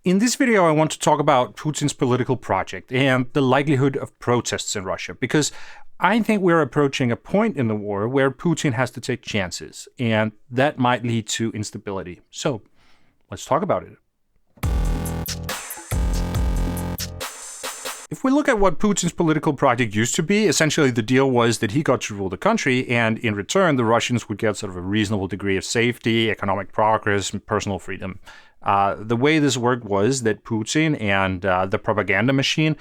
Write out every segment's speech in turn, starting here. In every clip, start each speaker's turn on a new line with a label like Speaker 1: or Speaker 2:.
Speaker 1: In this video, I want to talk about Putin's political project and the likelihood of protests in Russia, because I think we're approaching a point in the war where Putin has to take chances, and that might lead to instability. So, let's talk about it. If we look at what Putin's political project used to be, essentially the deal was that he got to rule the country, and in return, the Russians would get sort of a reasonable degree of safety, economic progress, and personal freedom. The way this worked was that Putin and the propaganda machine,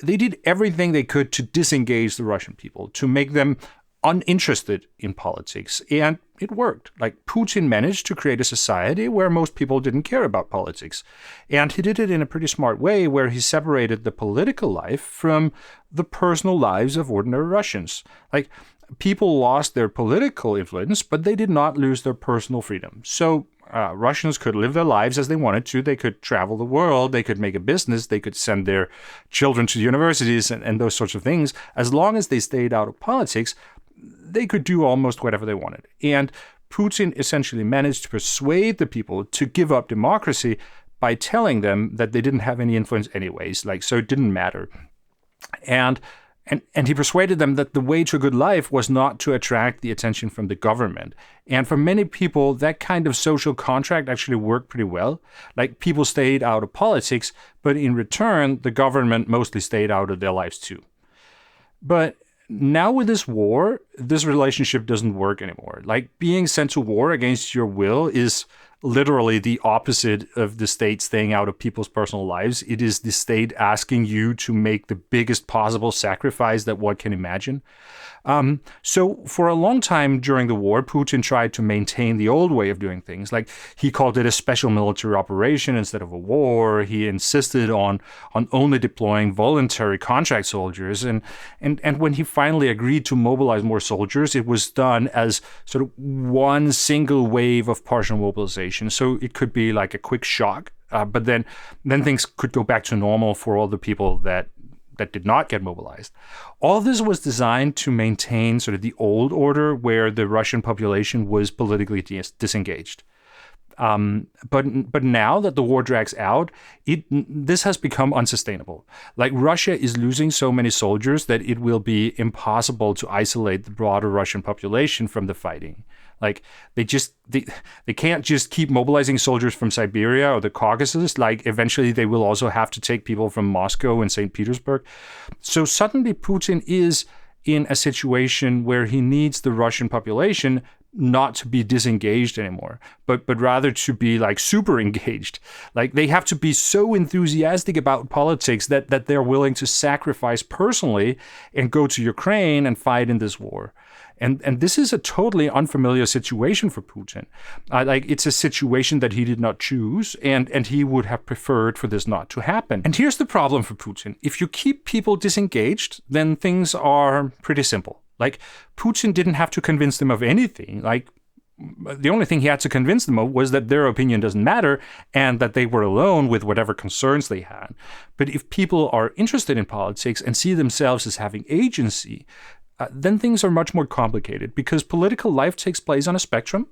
Speaker 1: they did everything they could to disengage the Russian people, to make them uninterested in politics. And it worked. Like, Putin managed to create a society where most people didn't care about politics. And he did it in a pretty smart way, where he separated the political life from the personal lives of ordinary Russians. Like, people lost their political influence, but they did not lose their personal freedom. So Russians could live their lives as they wanted to. They could travel the world. They could make a business. They could send their children to universities and those sorts of things. As long as they stayed out of politics, they could do almost whatever they wanted. And Putin essentially managed to persuade the people to give up democracy by telling them that they didn't have any influence anyways, so it didn't matter. And he persuaded them that the way to a good life was not to attract the attention from the government. And for many people, that kind of social contract actually worked pretty well. Like, people stayed out of politics, but in return, the government mostly stayed out of their lives too. But now with this war, this relationship doesn't work anymore. Like, being sent to war against your will is literally the opposite of the state staying out of people's personal lives. It is the state asking you to make the biggest possible sacrifice that one can imagine. So for a long time during the war, Putin tried to maintain the old way of doing things. Like, he called it a special military operation instead of a war. He insisted on only deploying voluntary contract soldiers. And when he finally agreed to mobilize more soldiers, it was done as sort of one single wave of partial mobilization. So it could be like a quick shock, but then things could go back to normal for all the people that did not get mobilized. All of this was designed to maintain sort of the old order where the Russian population was politically disengaged. But now that the war drags out, this has become unsustainable. Like, Russia is losing so many soldiers that it will be impossible to isolate the broader Russian population from the fighting. Like, they can't just keep mobilizing soldiers from Siberia or the Caucasus. Like, eventually they will also have to take people from Moscow and St. Petersburg. So suddenly Putin is in a situation where he needs the Russian population not to be disengaged anymore, but rather to be like super engaged. Like, they have to be so enthusiastic about politics that they're willing to sacrifice personally and go to Ukraine and fight in this war. And this is a totally unfamiliar situation for Putin. It's a situation that he did not choose, and he would have preferred for this not to happen. And here's the problem for Putin. If you keep people disengaged, then things are pretty simple. Like, Putin didn't have to convince them of anything. Like, the only thing he had to convince them of was that their opinion doesn't matter and that they were alone with whatever concerns they had. But if people are interested in politics and see themselves as having agency, then things are much more complicated, because political life takes place on a spectrum,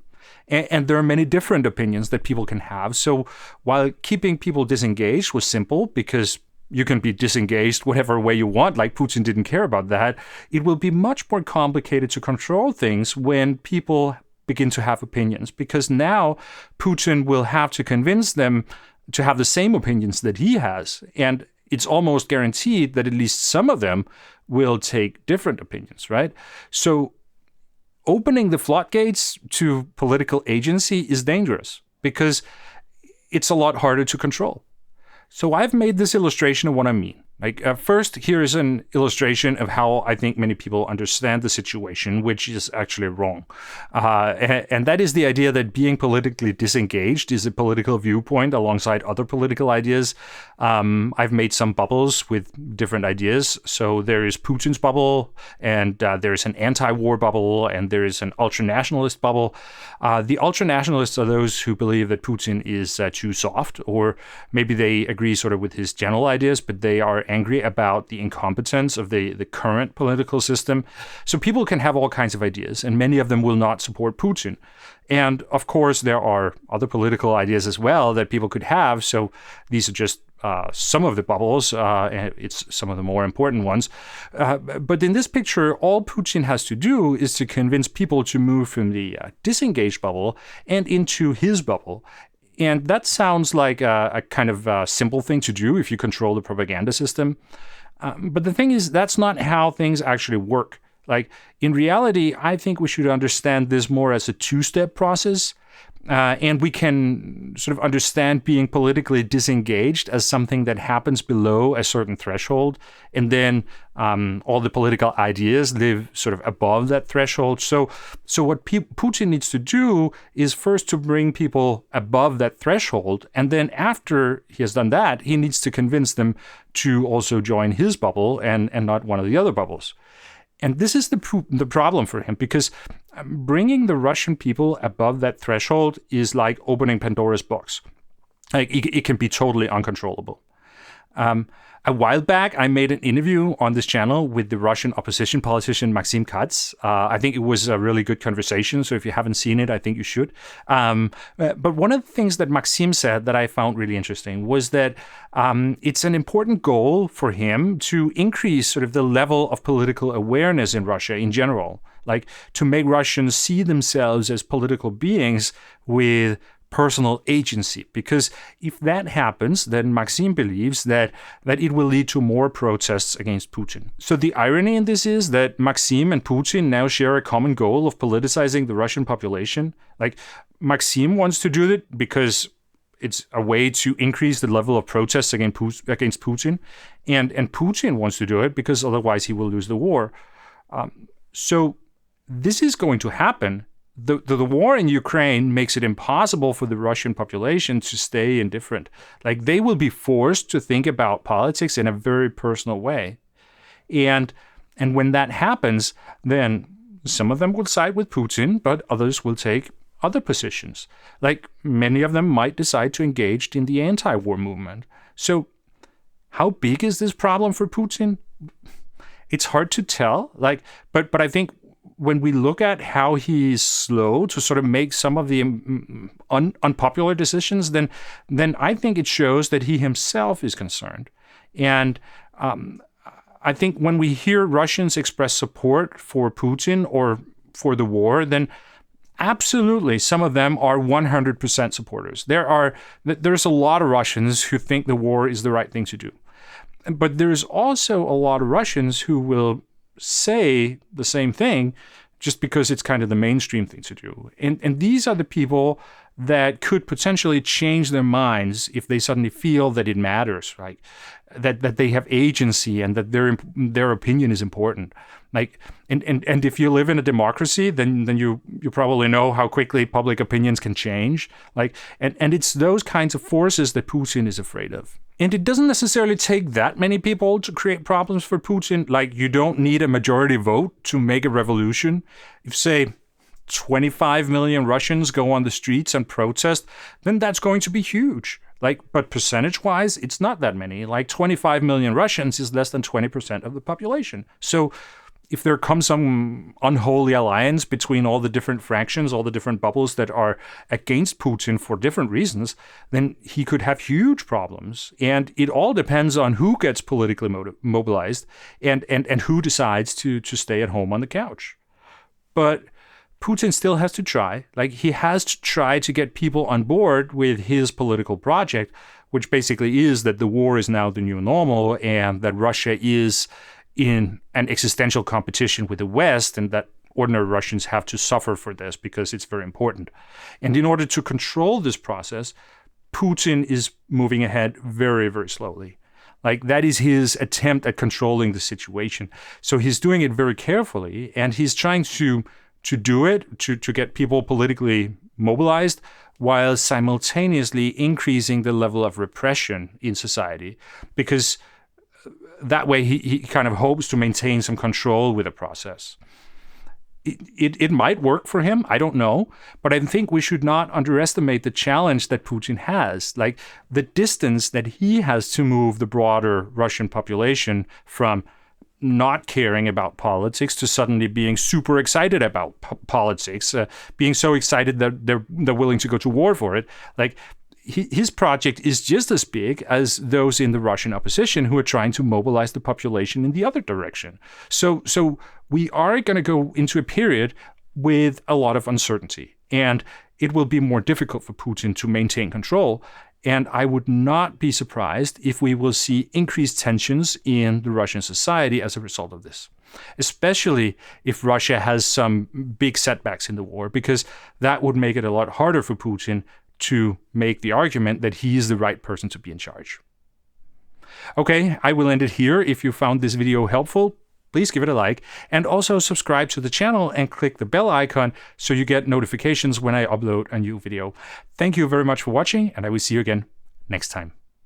Speaker 1: and there are many different opinions that people can have. So while keeping people disengaged was simple, because you can be disengaged whatever way you want, like Putin didn't care about that, it will be much more complicated to control things when people begin to have opinions, because now Putin will have to convince them to have the same opinions that he has. And it's almost guaranteed that at least some of them will take different opinions, right? So opening the floodgates to political agency is dangerous, because it's a lot harder to control. So I've made this illustration of what I mean. First, here is an illustration of how I think many people understand the situation, which is actually wrong. And that is the idea that being politically disengaged is a political viewpoint alongside other political ideas. I've made some bubbles with different ideas. So there is Putin's bubble, and there is an anti-war bubble, and there is an ultranationalist bubble. The ultranationalists are those who believe that Putin is too soft, or maybe they agree sort of with his general ideas, but they are angry about the incompetence of the current political system. So people can have all kinds of ideas, and many of them will not support Putin. And of course, there are other political ideas as well that people could have. So these are just some of the bubbles. It's some of the more important ones. But in this picture, all Putin has to do is to convince people to move from the disengaged bubble and into his bubble. And that sounds like a kind of simple thing to do if you control the propaganda system. But the thing is, that's not how things actually work. Like, in reality, I think we should understand this more as a two-step process. And we can sort of understand being politically disengaged as something that happens below a certain threshold. And then all the political ideas live sort of above that threshold. So what Putin needs to do is first to bring people above that threshold. And then after he has done that, he needs to convince them to also join his bubble and not one of the other bubbles. And this is the problem for him, because bringing the Russian people above that threshold is like opening Pandora's box. Like, it can be totally uncontrollable. A while back, I made an interview on this channel with the Russian opposition politician Putin and Katz. I think it was a really good conversation, so if you haven't seen it, I think you should. But one of the things that Maxim said that I found really interesting was that it's an important goal for him to increase sort of the level of political awareness in Russia in general, like to make Russians see themselves as political beings with personal agency. Because if that happens, then Maxim believes that it will lead to more protests against Putin. So the irony in this is that Maxim and Putin now share a common goal of politicizing the Russian population. Like, Maxim wants to do it because it's a way to increase the level of protests against Putin, and Putin wants to do it because otherwise he will lose the war. So this is going to happen. The war in Ukraine makes it impossible for the Russian population to stay indifferent. Like, they will be forced to think about politics in a very personal way. And when that happens, then some of them will side with Putin, but others will take other positions. Like, many of them might decide to engage in the anti-war movement. So how big is this problem for Putin? It's hard to tell. But I think when we look at how he's slow to sort of make some of the unpopular decisions, then I think it shows that he himself is concerned. And I think when we hear Russians express support for Putin or for the war, then absolutely some of them are 100% supporters. There's a lot of Russians who think the war is the right thing to do. But there's also a lot of Russians who will say the same thing just because it's kind of the mainstream thing to do. And these are the people that could potentially change their minds if they suddenly feel that it matters, right? That they have agency and that their opinion is important. Like, and if you live in a democracy, then you probably know how quickly public opinions can change. Like, and it's those kinds of forces that Putin is afraid of. And it doesn't necessarily take that many people to create problems for Putin. Like, you don't need a majority vote to make a revolution. If, say, 25 million Russians go on the streets and protest, then that's going to be huge. Like, but percentage-wise, it's not that many. Like, 25 million Russians is less than 20% of the population. So if there comes some unholy alliance between all the different fractions, all the different bubbles that are against Putin for different reasons, then he could have huge problems. And it all depends on who gets politically mobilized and who decides to stay at home on the couch. But Putin still has to try. Like, he has to try to get people on board with his political project, which basically is that the war is now the new normal and that Russia is in an existential competition with the West, and that ordinary Russians have to suffer for this because it's very important. And in order to control this process, Putin is moving ahead very, very slowly. Like, that is his attempt at controlling the situation. So he's doing it very carefully, and he's trying to do it, to get people politically mobilized, while simultaneously increasing the level of repression in society, because that way he kind of hopes to maintain some control with the process. it might work for him. I don't know. But I think we should not underestimate the challenge that Putin has. Like the distance that he has to move the broader Russian population from not caring about politics to suddenly being super excited about politics, being so excited that they're willing to go to war for it. Like his project is just as big as those in the Russian opposition who are trying to mobilize the population in the other direction. So we are going to go into a period with a lot of uncertainty, and it will be more difficult for Putin to maintain control. And I would not be surprised if we will see increased tensions in the Russian society as a result of this, especially if Russia has some big setbacks in the war, because that would make it a lot harder for Putin to make the argument that he is the right person to be in charge. Okay, I will end it here. If you found this video helpful, please give it a like, and also subscribe to the channel and click the bell icon so you get notifications when I upload a new video. Thank you very much for watching, and I will see you again next time.